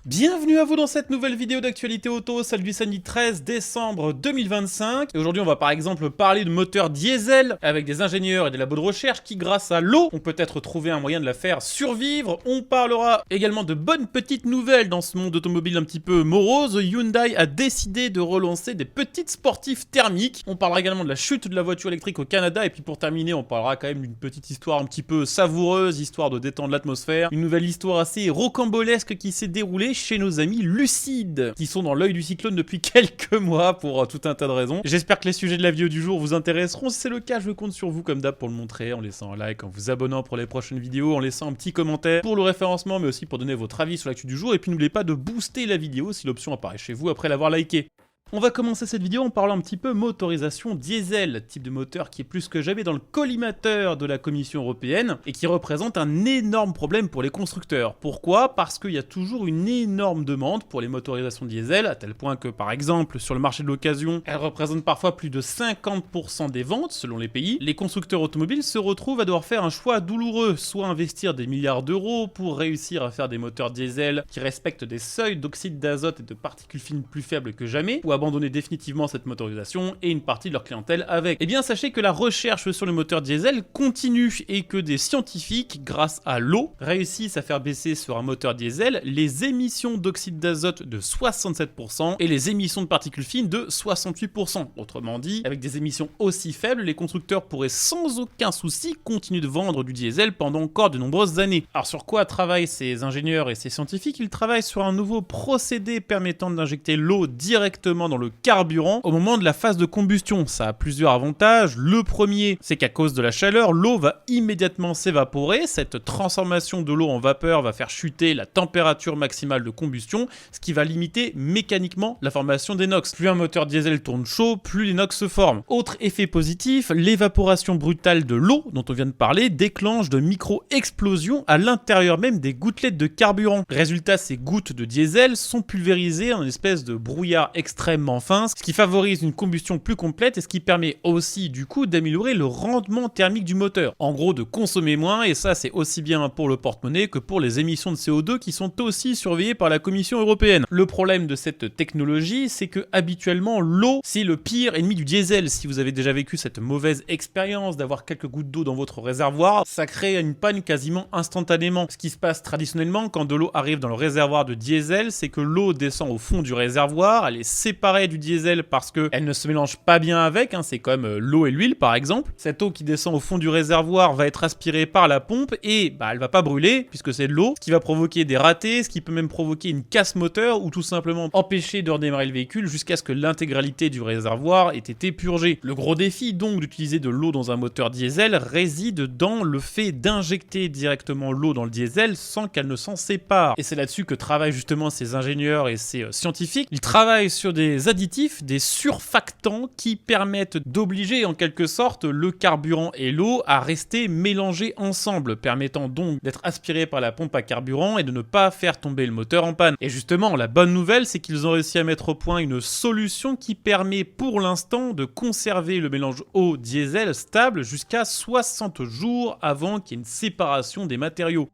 Bienvenue à vous dans cette nouvelle vidéo d'actualité auto, celle du samedi 13 décembre 2025. Et aujourd'hui, on va par exemple parler de moteurs diesel avec des ingénieurs et des labos de recherche qui, grâce à l'eau, ont peut-être trouvé un moyen de la faire survivre. On parlera également de bonnes petites nouvelles dans ce monde automobile un petit peu morose. Hyundai a décidé de relancer des petites sportifs thermiques. On parlera également de la chute de la voiture électrique au Canada. Et puis pour terminer, on parlera quand même d'une petite histoire un petit peu savoureuse, histoire de détendre l'atmosphère. Une nouvelle histoire assez rocambolesque qui s'est déroulée chez nos amis Lucide, qui sont dans l'œil du cyclone depuis quelques mois pour tout un tas de raisons. J'espère que les sujets de la vidéo du jour vous intéresseront. Si c'est le cas, je compte sur vous comme d'hab pour le montrer, en laissant un like, en vous abonnant pour les prochaines vidéos, en laissant un petit commentaire pour le référencement, mais aussi pour donner votre avis sur l'actu du jour. Et puis n'oubliez pas de booster la vidéo si l'option apparaît chez vous après l'avoir liké. On va commencer cette vidéo en parlant un petit peu motorisation diesel, type de moteur qui est plus que jamais dans le collimateur de la Commission européenne et qui représente un énorme problème pour les constructeurs. Pourquoi? Parce qu'il y a toujours une énorme demande pour les motorisations diesel, à tel point que par exemple sur le marché de l'occasion, elles représentent parfois plus de 50% des ventes selon les pays. Les constructeurs automobiles se retrouvent à devoir faire un choix douloureux, soit investir des milliards d'euros pour réussir à faire des moteurs diesel qui respectent des seuils d'oxyde d'azote et de particules fines plus faibles que jamais, ou abandonner définitivement cette motorisation et une partie de leur clientèle avec. Eh bien sachez que la recherche sur le moteur diesel continue et que des scientifiques, grâce à l'eau, réussissent à faire baisser sur un moteur diesel les émissions d'oxyde d'azote de 67% et les émissions de particules fines de 68%. Autrement dit, avec des émissions aussi faibles, les constructeurs pourraient sans aucun souci continuer de vendre du diesel pendant encore de nombreuses années. Alors sur quoi travaillent ces ingénieurs et ces scientifiques? Ils travaillent sur un nouveau procédé permettant d'injecter l'eau directement dans le carburant au moment de la phase de combustion. Ça a plusieurs avantages. Le premier, c'est qu'à cause de la chaleur, l'eau va immédiatement s'évaporer. Cette transformation de l'eau en vapeur va faire chuter la température maximale de combustion, ce qui va limiter mécaniquement la formation des NOx. Plus un moteur diesel tourne chaud, plus les NOx se forment. Autre effet positif, l'évaporation brutale de l'eau dont on vient de parler déclenche de micro-explosions à l'intérieur même des gouttelettes de carburant. Résultat, ces gouttes de diesel sont pulvérisées en une espèce de brouillard extrêmement fin, ce qui favorise une combustion plus complète et ce qui permet aussi du coup d'améliorer le rendement thermique du moteur. En gros, de consommer moins, et ça c'est aussi bien pour le porte-monnaie que pour les émissions de CO2 qui sont aussi surveillées par la Commission européenne. Le problème de cette technologie, c'est que habituellement l'eau c'est le pire ennemi du diesel. Si vous avez déjà vécu cette mauvaise expérience d'avoir quelques gouttes d'eau dans votre réservoir, ça crée une panne quasiment instantanément. Ce qui se passe traditionnellement quand de l'eau arrive dans le réservoir de diesel, c'est que l'eau descend au fond du réservoir, elle est séparée du diesel parce qu'elle ne se mélange pas bien avec, c'est comme l'eau et l'huile par exemple. Cette eau qui descend au fond du réservoir va être aspirée par la pompe et elle va pas brûler puisque c'est de l'eau, ce qui va provoquer des ratés, ce qui peut même provoquer une casse moteur ou tout simplement empêcher de redémarrer le véhicule jusqu'à ce que l'intégralité du réservoir ait été purgée. Le gros défi donc d'utiliser de l'eau dans un moteur diesel réside dans le fait d'injecter directement l'eau dans le diesel sans qu'elle ne s'en sépare. Et c'est là-dessus que travaillent justement ces ingénieurs et ces scientifiques. Ils travaillent sur des additifs, des surfactants qui permettent d'obliger en quelque sorte le carburant et l'eau à rester mélangés ensemble, permettant donc d'être aspirés par la pompe à carburant et de ne pas faire tomber le moteur en panne. Et justement, la bonne nouvelle, c'est qu'ils ont réussi à mettre au point une solution qui permet pour l'instant de conserver le mélange eau-diesel stable jusqu'à 60 jours avant qu'il y ait une séparation des matériaux.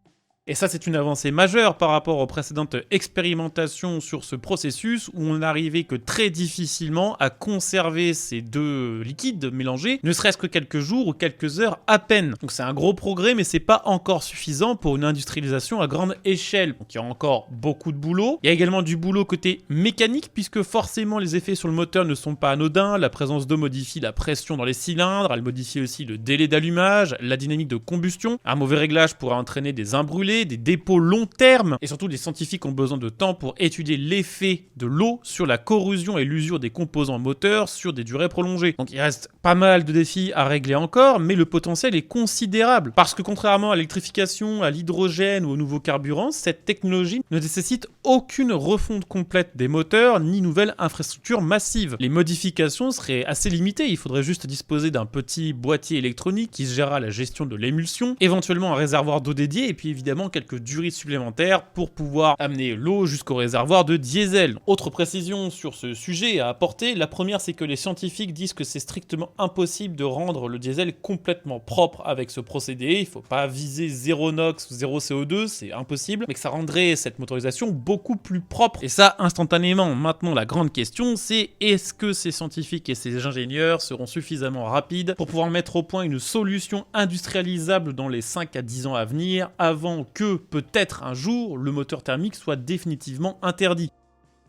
Et ça, c'est une avancée majeure par rapport aux précédentes expérimentations sur ce processus où on n'arrivait que très difficilement à conserver ces deux liquides mélangés, ne serait-ce que quelques jours ou quelques heures à peine. Donc c'est un gros progrès, mais c'est pas encore suffisant pour une industrialisation à grande échelle. Donc il y a encore beaucoup de boulot. Il y a également du boulot côté mécanique, puisque forcément les effets sur le moteur ne sont pas anodins. La présence d'eau modifie la pression dans les cylindres, elle modifie aussi le délai d'allumage, la dynamique de combustion. Un mauvais réglage pourrait entraîner des imbrûlés, des dépôts long terme, et surtout les scientifiques ont besoin de temps pour étudier l'effet de l'eau sur la corrosion et l'usure des composants moteurs sur des durées prolongées. Donc il reste pas mal de défis à régler encore, mais le potentiel est considérable, parce que contrairement à l'électrification, à l'hydrogène ou au nouveau carburant, cette technologie ne nécessite aucune refonte complète des moteurs, ni nouvelle infrastructure massive. Les modifications seraient assez limitées, il faudrait juste disposer d'un petit boîtier électronique qui gérera la gestion de l'émulsion, éventuellement un réservoir d'eau dédié, et puis évidemment forcément quelques durées supplémentaires pour pouvoir amener l'eau jusqu'au réservoir de diesel. Autre précision sur ce sujet à apporter, la première c'est que les scientifiques disent que c'est strictement impossible de rendre le diesel complètement propre avec ce procédé, il faut pas viser 0 NOx ou 0 CO2, c'est impossible, mais que ça rendrait cette motorisation beaucoup plus propre, et ça instantanément. Maintenant la grande question c'est est-ce que ces scientifiques et ces ingénieurs seront suffisamment rapides pour pouvoir mettre au point une solution industrialisable dans les 5 à 10 ans à venir, avant que peut-être un jour le moteur thermique soit définitivement interdit.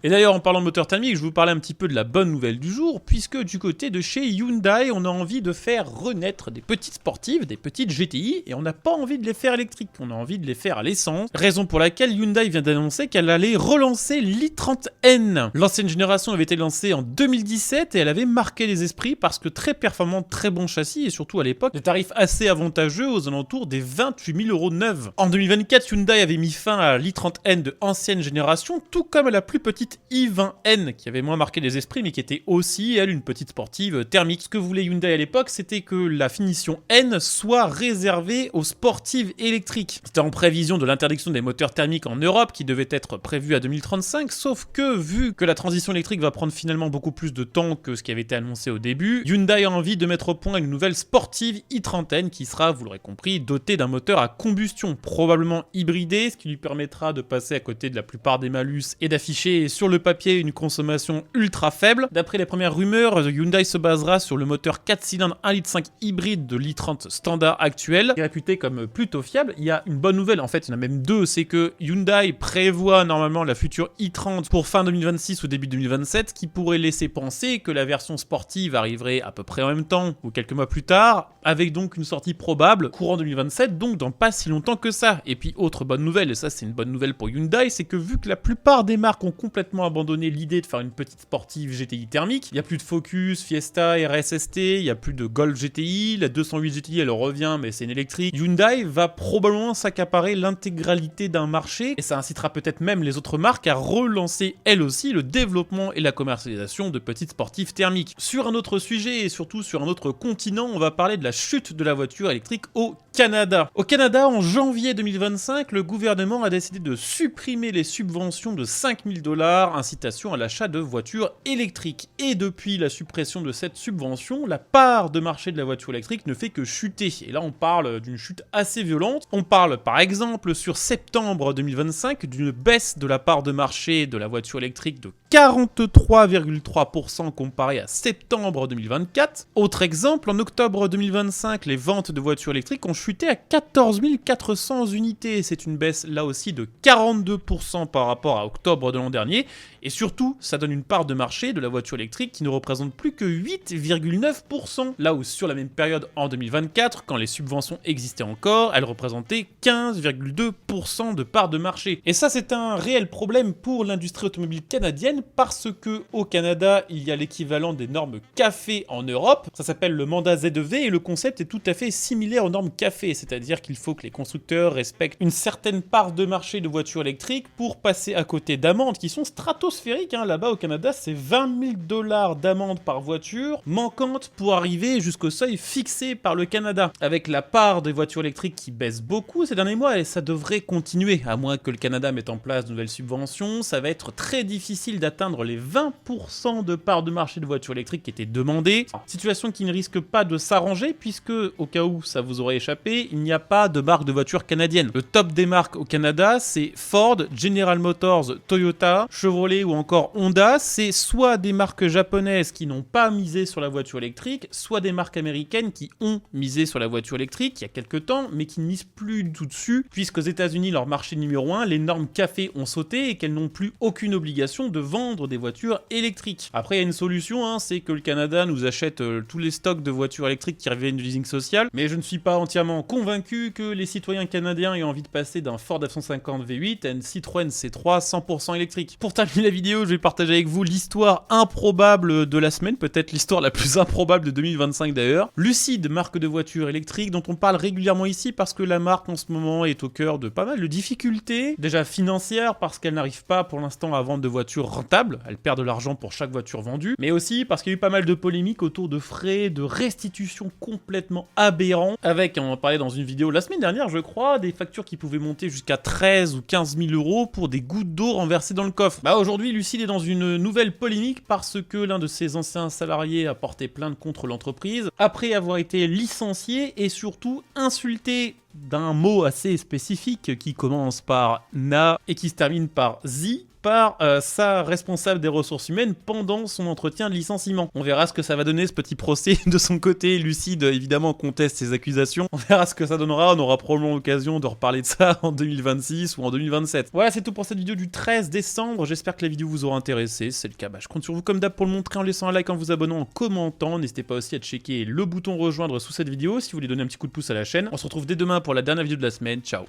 Et d'ailleurs, en parlant de moteur thermique, je vais vous parler un petit peu de la bonne nouvelle du jour, puisque du côté de chez Hyundai, on a envie de faire renaître des petites sportives, des petites GTI, et on n'a pas envie de les faire électriques, on a envie de les faire à l'essence, raison pour laquelle Hyundai vient d'annoncer qu'elle allait relancer l'i30N. L'ancienne génération avait été lancée en 2017, et elle avait marqué les esprits parce que très performant, très bon châssis, et surtout à l'époque, des tarifs assez avantageux aux alentours des 28 000 € neufs. En 2024, Hyundai avait mis fin à l'i30N de ancienne génération, tout comme à la plus petite i20N qui avait moins marqué les esprits mais qui était aussi, elle, une petite sportive thermique. Ce que voulait Hyundai à l'époque, c'était que la finition N soit réservée aux sportives électriques. C'était en prévision de l'interdiction des moteurs thermiques en Europe qui devait être prévue à 2035, sauf que vu que la transition électrique va prendre finalement beaucoup plus de temps que ce qui avait été annoncé au début, Hyundai a envie de mettre au point une nouvelle sportive i30N qui sera, vous l'aurez compris, dotée d'un moteur à combustion, probablement hybridé, ce qui lui permettra de passer à côté de la plupart des malus et d'afficher sur le papier une consommation ultra faible. D'après les premières rumeurs, Hyundai se basera sur le moteur 4 cylindres 1,5 litre hybride de l'i30 standard actuel, réputé comme plutôt fiable. Il y a une bonne nouvelle, en fait il y en a même deux, c'est que Hyundai prévoit normalement la future i30 pour fin 2026 ou début 2027, ce qui pourrait laisser penser que la version sportive arriverait à peu près en même temps ou quelques mois plus tard, avec donc une sortie probable courant 2027, donc dans pas si longtemps que ça. Et puis autre bonne nouvelle, et ça c'est une bonne nouvelle pour Hyundai, c'est que vu que la plupart des marques ont complètement abandonné l'idée de faire une petite sportive GTI thermique, il n'y a plus de Focus, Fiesta, RSST, il n'y a plus de Golf GTI, la 208 GTI elle revient mais c'est une électrique. Hyundai va probablement s'accaparer l'intégralité d'un marché et ça incitera peut-être même les autres marques à relancer elles aussi le développement et la commercialisation de petites sportives thermiques. Sur un autre sujet et surtout sur un autre continent, on va parler de la chute de la voiture électrique au Canada. Au Canada, en janvier 2025, le gouvernement a décidé de supprimer les subventions de 5 000 $, incitation à l'achat de voitures électriques. Et depuis la suppression de cette subvention, la part de marché de la voiture électrique ne fait que chuter. Et là, on parle d'une chute assez violente. On parle par exemple sur septembre 2025 d'une baisse de la part de marché de la voiture électrique de 43,3% comparé à septembre 2024. Autre exemple, en octobre 2025, les ventes de voitures électriques ont chuté à 14 400 unités. C'est une baisse là aussi de 42% par rapport à octobre de l'an dernier. Et surtout, ça donne une part de marché de la voiture électrique qui ne représente plus que 8,9%. Là où sur la même période en 2024, quand les subventions existaient encore, elles représentaient 15,2% de part de marché. Et ça, c'est un réel problème pour l'industrie automobile canadienne parce que au Canada, il y a l'équivalent des normes CAFE en Europe. Ça s'appelle le mandat ZEV et le concept est tout à fait similaire aux normes CAFE, c'est-à-dire qu'il faut que les constructeurs respectent une certaine part de marché de voitures électriques pour passer à côté d'amendes qui sont stratosphériques. Là-bas au Canada, c'est 20 000 $ d'amende par voiture manquante pour arriver jusqu'au seuil fixé par le Canada. Avec la part des voitures électriques qui baisse beaucoup ces derniers mois, et ça devrait continuer, à moins que le Canada mette en place de nouvelles subventions, ça va être très difficile d'atteindre les 20% de part de marché de voitures électriques qui étaient demandées. Situation qui ne risque pas de s'arranger puisque, au cas où ça vous aurait échappé, il n'y a pas de marque de voiture canadienne. Le top des marques au Canada, c'est Ford, General Motors, Toyota, Chevrolet ou encore Honda. C'est soit des marques japonaises qui n'ont pas misé sur la voiture électrique, soit des marques américaines qui ont misé sur la voiture électrique il y a quelques temps, mais qui ne misent plus du tout dessus, puisqu'aux États-Unis, leur marché numéro 1, les normes CAFE ont sauté et qu'elles n'ont plus aucune obligation de vendre des voitures électriques. Après, il y a une solution, c'est que le Canada nous achète tous les stocks de voitures électriques qui reviennent du leasing social, mais je ne suis pas entièrement convaincu que les citoyens canadiens aient envie de passer d'un Ford F-150 V8 à une Citroën C3 100% électrique. Pour terminer la vidéo, je vais partager avec vous l'histoire improbable de la semaine, peut-être l'histoire la plus improbable de 2025 d'ailleurs. Lucid, marque de voiture électrique dont on parle régulièrement ici parce que la marque en ce moment est au cœur de pas mal de difficultés, déjà financières parce qu'elle n'arrive pas pour l'instant à vendre de voitures rentables, elle perd de l'argent pour chaque voiture vendue, mais aussi parce qu'il y a eu pas mal de polémiques autour de frais de restitution complètement aberrants, avec, on en parlait dans une vidéo la semaine dernière je crois, des factures qui pouvaient monter jusqu'à 13 ou 15 000 € pour des gouttes d'eau renversées dans le coffre. Bah aujourd'hui Lucid est dans une nouvelle polémique parce que l'un de ses anciens salariés a porté plainte contre l'entreprise après avoir été licencié et surtout insulté d'un mot assez spécifique qui commence par na et qui se termine par zi par sa responsable des ressources humaines pendant son entretien de licenciement. On verra ce que ça va donner ce petit procès de son côté. Lucid évidemment conteste ces accusations. On verra ce que ça donnera. On aura probablement l'occasion de reparler de ça en 2026 ou en 2027. Voilà, c'est tout pour cette vidéo du 13 décembre. J'espère que la vidéo vous aura intéressé. Si c'est le cas, je compte sur vous comme d'hab pour le montrer en laissant un like, en vous abonnant, en commentant. N'hésitez pas aussi à checker le bouton rejoindre sous cette vidéo si vous voulez donner un petit coup de pouce à la chaîne. On se retrouve dès demain pour la dernière vidéo de la semaine. Ciao.